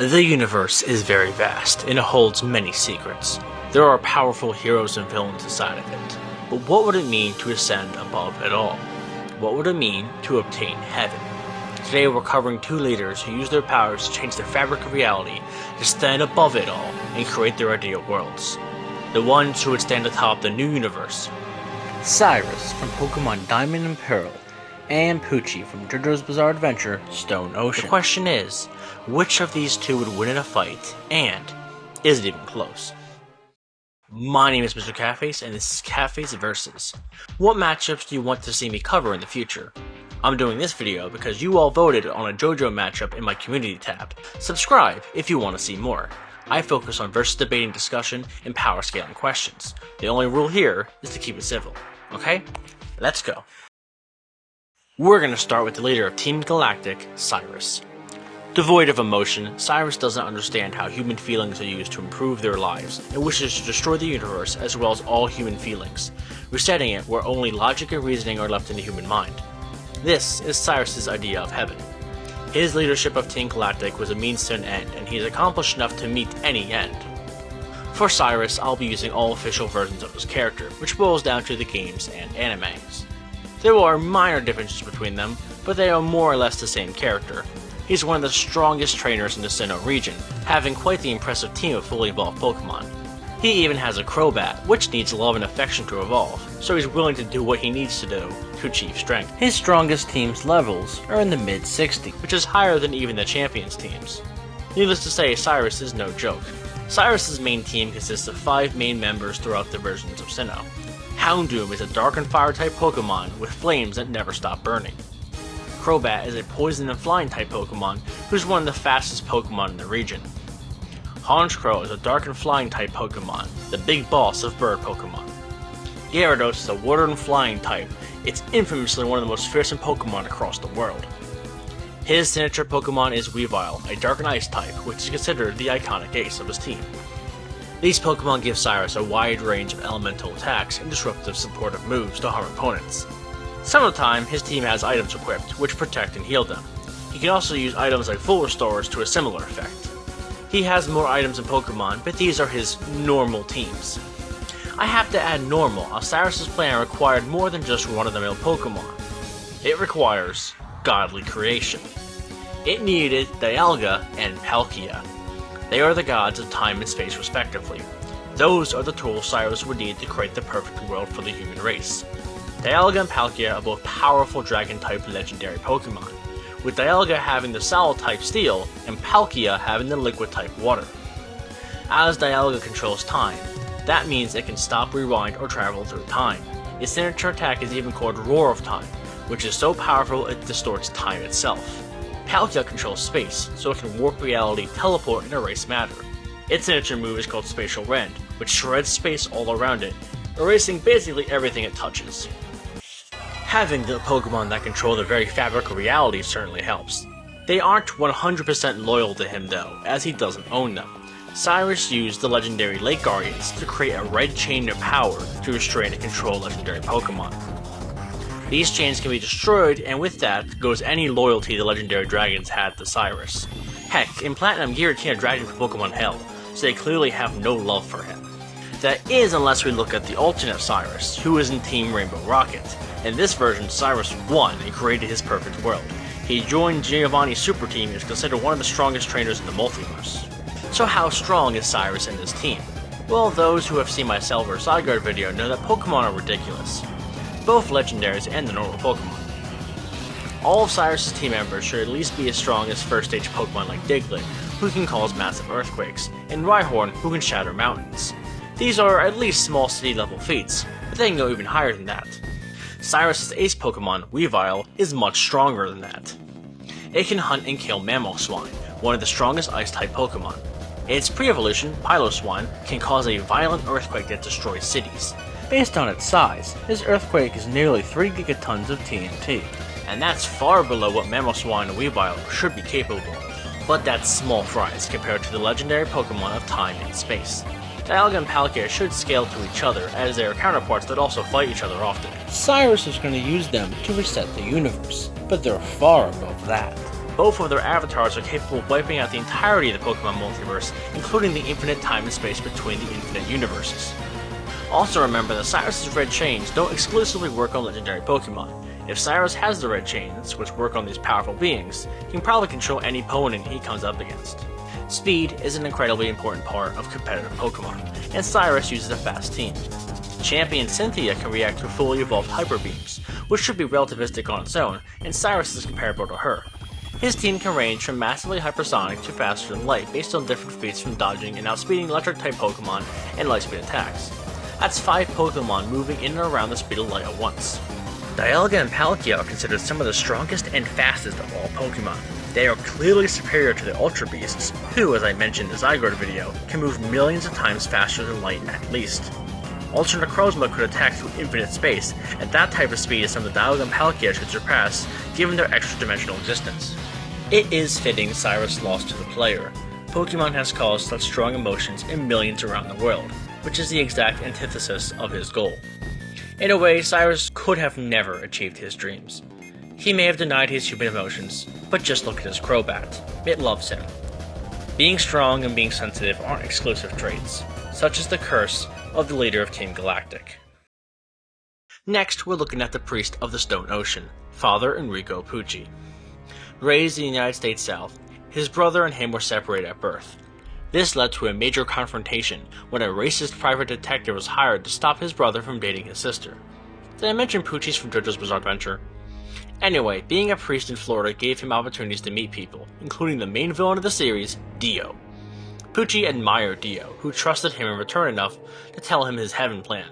The universe is very vast, and it holds many secrets. There are powerful heroes and villains inside of it. But what would it mean to ascend above it all? What would it mean to obtain heaven? Today we're covering two leaders who use their powers to change the fabric of reality, to stand above it all, and create their ideal worlds. The ones who would stand atop the new universe. Cyrus from Pokemon Diamond and Pearl, and Pucci from JoJo's Bizarre Adventure, Stone Ocean. The question is, which of these two would win in a fight, and is it even close? My name is Mr. Catface, and this is Catface Versus. What matchups do you want to see me cover in the future? I'm doing this video because you all voted on a JoJo matchup in my community tab. Subscribe if you want to see more. I focus on versus debating discussion and power scaling questions. The only rule here is to keep it civil. Okay? Let's go. We're going to start with the leader of Team Galactic, Cyrus. Devoid of emotion, Cyrus doesn't understand how human feelings are used to improve their lives, and wishes to destroy the universe as well as all human feelings, resetting it where only logic and reasoning are left in the human mind. This is Cyrus's idea of heaven. His leadership of Team Galactic was a means to an end, and he's accomplished enough to meet any end. For Cyrus, I'll be using all official versions of his character, which boils down to the games and animes. There are minor differences between them, but they are more or less the same character. He's one of the strongest trainers in the Sinnoh region, having quite the impressive team of fully evolved Pokemon. He even has a Crobat, which needs love and affection to evolve, so he's willing to do what he needs to do to achieve strength. His strongest team's levels are in the mid-60s, which is higher than even the champions teams. Needless to say, Cyrus is no joke. Cyrus's main team consists of 5 main members throughout the versions of Sinnoh. Houndoom is a dark and fire type Pokemon with flames that never stop burning. Crobat is a poison and flying type Pokemon who's one of the fastest Pokemon in the region. Honchkrow is a dark and flying type Pokemon, the big boss of bird Pokemon. Gyarados is a water and flying type. It's infamously one of the most fearsome Pokemon across the world. His signature Pokemon is Weavile, a dark and ice type, which is considered the iconic ace of his team. These Pokemon give Cyrus a wide range of elemental attacks and disruptive supportive moves to harm opponents. Some of the time, his team has items equipped, which protect and heal them. He can also use items like Full Restorers to a similar effect. He has more items than Pokemon, but these are his normal teams. I have to add normal, as Cyrus's plan required more than just run-of-the-mill Pokemon. It requires godly creation. It needed Dialga and Palkia. They are the gods of time and space respectively. Those are the tools Cyrus would need to create the perfect world for the human race. Dialga and Palkia are both powerful dragon-type legendary Pokemon, with Dialga having the solid-type steel and Palkia having the liquid-type water. As Dialga controls time, that means it can stop, rewind, or travel through time. Its signature attack is even called Roar of Time, which is so powerful it distorts time itself. Palkia controls space, so it can warp reality, teleport, and erase matter. Its signature move is called Spatial Rend, which shreds space all around it, erasing basically everything it touches. Having the Pokemon that control the very fabric of reality certainly helps. They aren't 100% loyal to him though, as he doesn't own them. Cyrus used the legendary Lake Guardians to create a red chain of power to restrain and control legendary Pokemon. These chains can be destroyed, and with that goes any loyalty the legendary dragons had to Cyrus. Heck, in Platinum, Giratina dragged him from Pokemon Hell, so they clearly have no love for him. That is unless we look at the alternate Cyrus, who is in Team Rainbow Rocket. In this version, Cyrus won and created his perfect world. He joined Giovanni's super team and is considered one of the strongest trainers in the multiverse. So how strong is Cyrus and his team? Well, those who have seen my Silver Sideguard video know that Pokemon are ridiculous. Both legendaries and the normal Pokemon. All of Cyrus's team members should at least be as strong as first stage Pokemon like Diglett, who can cause massive earthquakes, and Rhyhorn, who can shatter mountains. These are at least small city level feats, but they can go even higher than that. Cyrus's ace Pokemon, Weavile, is much stronger than that. It can hunt and kill Mamoswine, one of the strongest ice-type Pokemon. Its pre-evolution, Piloswine, can cause a violent earthquake that destroys cities. Based on its size, this earthquake is nearly 3 gigatons of TNT, and that's far below what Mamoswine and Weavile should be capable of. But that's small fries compared to the legendary Pokemon of time and space. Dialga and Palkia should scale to each other, as they are counterparts that also fight each other often. Cyrus is going to use them to reset the universe, but they're far above that. Both of their avatars are capable of wiping out the entirety of the Pokemon multiverse, including the infinite time and space between the infinite universes. Also remember that Cyrus's red chains don't exclusively work on legendary Pokemon. If Cyrus has the red chains, which work on these powerful beings, he can probably control any opponent he comes up against. Speed is an incredibly important part of competitive Pokemon, and Cyrus uses a fast team. Champion Cynthia can react to fully evolved Hyper Beams, which should be relativistic on its own, and Cyrus is comparable to her. His team can range from massively hypersonic to faster than light based on different feats from dodging and outspeeding electric-type Pokemon and light-speed attacks. That's 5 Pokemon moving in and around the speed of light at once. Dialga and Palkia are considered some of the strongest and fastest of all Pokemon. They are clearly superior to the Ultra Beasts, who, as I mentioned in the Zygarde video, can move millions of times faster than light at least. Ultra Necrozma could attack through infinite space, and that type of speed is something Dialga and Palkia should surpass, given their extra-dimensional existence. It is fitting Cyrus lost to the player. Pokemon has caused such strong emotions in millions around the world, which is the exact antithesis of his goal. In a way, Cyrus could have never achieved his dreams. He may have denied his human emotions, but just look at his Crobat. It loves him. Being strong and being sensitive aren't exclusive traits, such as the curse of the leader of Team Galactic. Next, we're looking at the Priest of the Stone Ocean, Father Enrico Pucci. Raised in the United States South, his brother and him were separated at birth. This led to a major confrontation when a racist private detective was hired to stop his brother from dating his sister. Did I mention Pucci's from JoJo's Bizarre Adventure? Anyway, being a priest in Florida gave him opportunities to meet people, including the main villain of the series, Dio. Pucci admired Dio, who trusted him in return enough to tell him his heaven plan.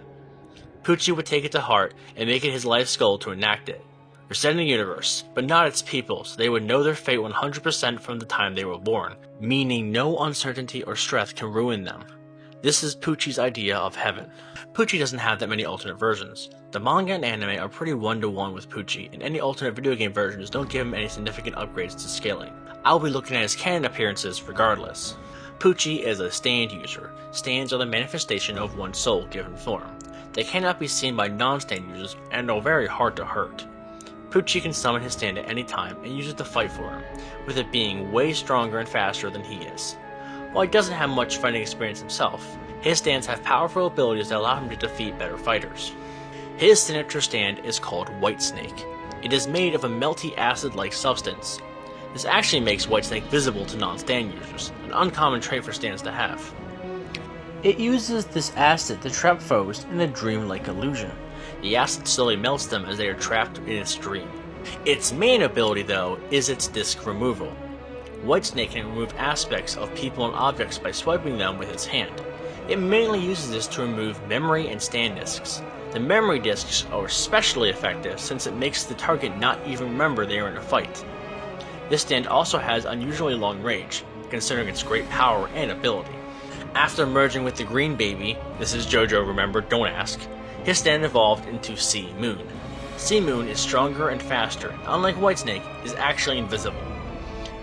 Pucci would take it to heart and make it his life's goal to enact it. Resetting the universe, but not its people, so they would know their fate 100% from the time they were born, meaning no uncertainty or stress can ruin them. This is Pucci's idea of heaven. Pucci doesn't have that many alternate versions. The manga and anime are pretty one-to-one with Pucci, and any alternate video game versions don't give him any significant upgrades to scaling. I'll be looking at his canon appearances regardless. Pucci is a stand user. Stands are the manifestation of one's soul given form. They cannot be seen by non-stand users and are very hard to hurt. Pucci can summon his stand at any time and use it to fight for him, with it being way stronger and faster than he is. While he doesn't have much fighting experience himself, his stands have powerful abilities that allow him to defeat better fighters. His signature stand is called Whitesnake. It is made of a melty acid-like substance. This actually makes Whitesnake visible to non-stand users, an uncommon trait for stands to have. It uses this acid to trap foes in a dream-like illusion. The acid slowly melts them as they are trapped in its dream. Its main ability, though, is its disc removal. Whitesnake can remove aspects of people and objects by swiping them with its hand. It mainly uses this to remove memory and stand discs. The memory discs are especially effective since it makes the target not even remember they are in a fight. This stand also has unusually long range, considering its great power and ability. After merging with the Green Baby, this is JoJo, remember, don't ask, his stand evolved into Sea Moon. Sea Moon is stronger and faster, and unlike Whitesnake, is actually invisible.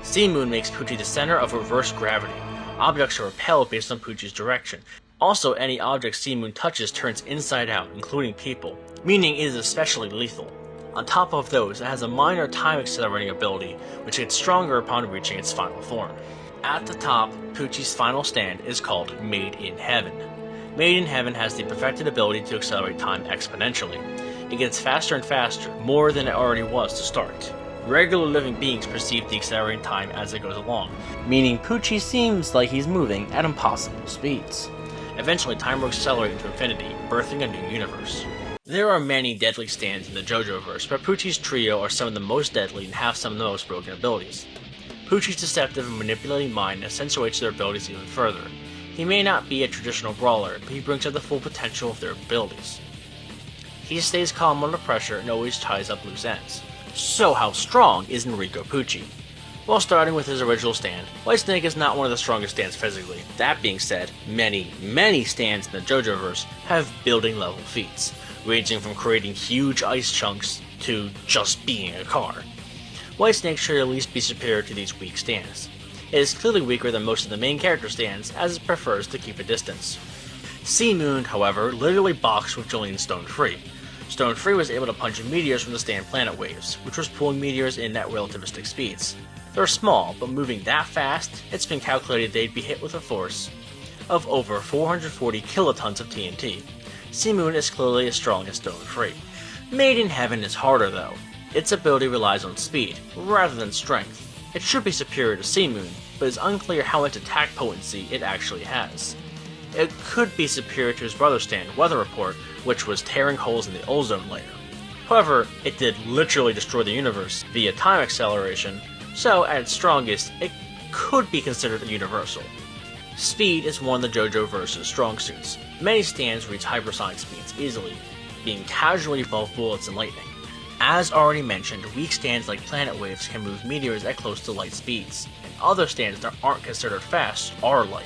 Sea Moon makes Pucci the center of reverse gravity. Objects are repelled based on Pucci's direction. Also, any object Sea Moon touches turns inside out, including people, meaning it is especially lethal. On top of those, it has a minor time accelerating ability, which gets stronger upon reaching its final form. At the top, Pucci's final stand is called Made in Heaven. Made in Heaven has the perfected ability to accelerate time exponentially. It gets faster and faster, more than it already was to start. Regular living beings perceive the accelerating time as it goes along, meaning Pucci seems like he's moving at impossible speeds. Eventually, time will accelerate into infinity, birthing a new universe. There are many deadly stands in the JoJo-verse, but Pucci's trio are some of the most deadly and have some of the most broken abilities. Pucci's deceptive and manipulating mind accentuates their abilities even further. He may not be a traditional brawler, but he brings out the full potential of their abilities. He stays calm under pressure and always ties up loose ends. So how strong is Enrico Pucci? Well, starting with his original stand, Whitesnake is not one of the strongest stands physically. That being said, many stands in the JoJo-verse have building level feats, ranging from creating huge ice chunks to just being a car. Whitesnake should at least be superior to these weak stands. It is clearly weaker than most of the main character stands, as it prefers to keep a distance. Sea Moon, however, literally boxed with Julian Stone Free. Stone Free was able to punch meteors from the stand planet waves, which was pulling meteors in at relativistic speeds. They're small, but moving that fast, it's been calculated they'd be hit with a force of over 440 kilotons of TNT. Sea-Moon is clearly as strong as Stone Free. Made in Heaven is harder though. Its ability relies on speed, rather than strength. It should be superior to Sea-Moon, but it's unclear how much attack potency it actually has. It could be superior to his brother stand, Weather Report, which was tearing holes in the ozone layer. However, it did literally destroy the universe via time acceleration, so at its strongest, it could be considered a universal. Speed is one of the JoJo Versus strong suits. Many stands reach hypersonic speeds easily, being casually above bullets and lightning. As already mentioned, weak stands like planet waves can move meteors at close to light speeds, and other stands that aren't considered fast are light.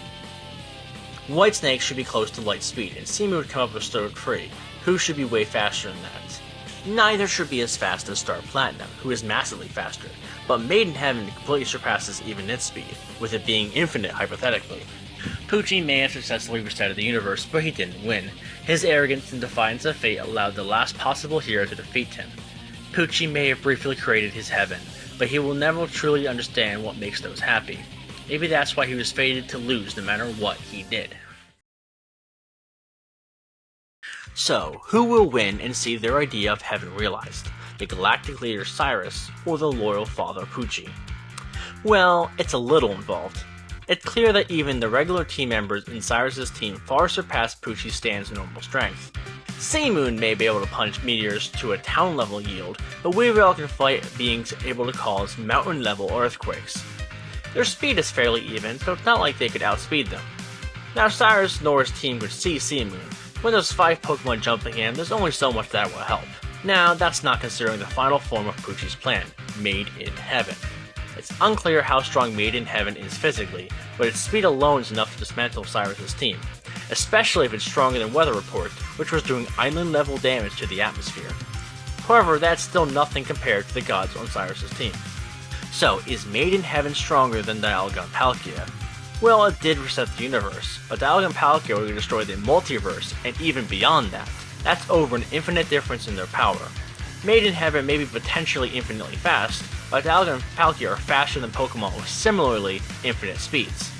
White Snake should be close to light speed, and Sea-Moon would come up with Stone Free, who should be way faster than that. Neither should be as fast as Star Platinum, who is massively faster, but Made in Heaven completely surpasses even its speed, with it being infinite hypothetically. Pucci may have successfully resetted the universe, but he didn't win. His arrogance and defiance of fate allowed the last possible hero to defeat him. Pucci may have briefly created his heaven, but he will never truly understand what makes those happy. Maybe that's why he was fated to lose no matter what he did. So, who will win and see their idea of heaven realized? The galactic leader Cyrus, or the loyal father Pucci? Well, it's a little involved. It's clear that even the regular team members in Cyrus's team far surpass Pucci's stand's normal strength. Sea-Moon may be able to punch meteors to a town-level yield, but Weavile can fight beings able to cause mountain-level earthquakes. Their speed is fairly even, so it's not like they could outspeed them. Now Cyrus nor his team could see Sea-Moon. When there's 5 Pokemon jumping in, there's only so much that will help. Now, that's not considering the final form of Pucci's plan, Made in Heaven. It's unclear how strong Made in Heaven is physically, but its speed alone is enough to dismantle Cyrus's team, especially if it's stronger than Weather Report, which was doing island-level damage to the atmosphere. However, that's still nothing compared to the gods on Cyrus's team. So, is Made in Heaven stronger than Dialga and Palkia? Well, it did reset the universe, but Dialga and Palkia will destroy the multiverse, and even beyond that. That's over an infinite difference in their power. Made in Heaven may be potentially infinitely fast, but Dialga and Palkia are faster than Pokemon with similarly infinite speeds.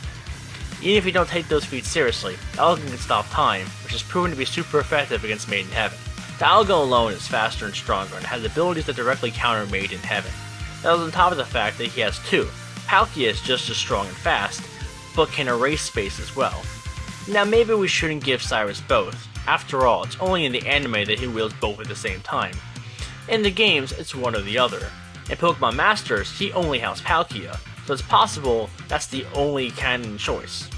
Even if you don't take those feats seriously, Dialga can stop time, which has proven to be super effective against Made in Heaven. Dialga alone is faster and stronger and has abilities that directly counter Made in Heaven. That is on top of the fact that he has 2. Palkia is just as strong and fast, but can erase space as well. Now maybe we shouldn't give Cyrus both. After all, it's only in the anime that he wields both at the same time. In the games, it's one or the other. In Pokemon Masters, he only has Palkia, so it's possible that's the only canon choice.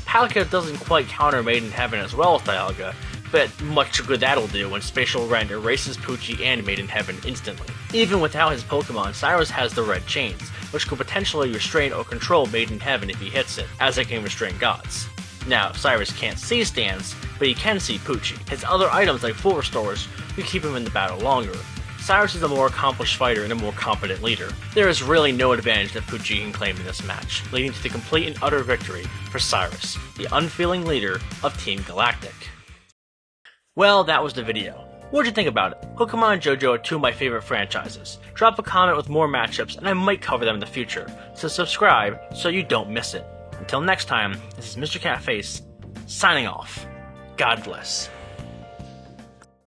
Palkia doesn't quite counter Made in Heaven as well as Dialga, but much good that'll do when Spatial Rend erases Pucci and Made in Heaven instantly. Even without his Pokemon, Cyrus has the Red Chains, which could potentially restrain or control Made in Heaven if he hits it, as it can restrain gods. Now, Cyrus can't see stands, but he can see Pucci. His other items like Full Restores could keep him in the battle longer. Cyrus is a more accomplished fighter and a more competent leader. There is really no advantage that Pucci can claim in this match, leading to the complete and utter victory for Cyrus, the unfeeling leader of Team Galactic. Well, that was the video. What'd you think about it? Pokemon and JoJo are 2 of my favorite franchises. Drop a comment with more matchups and I might cover them in the future, so subscribe so you don't miss it. Until next time, this is Mr. Catface, signing off. God bless.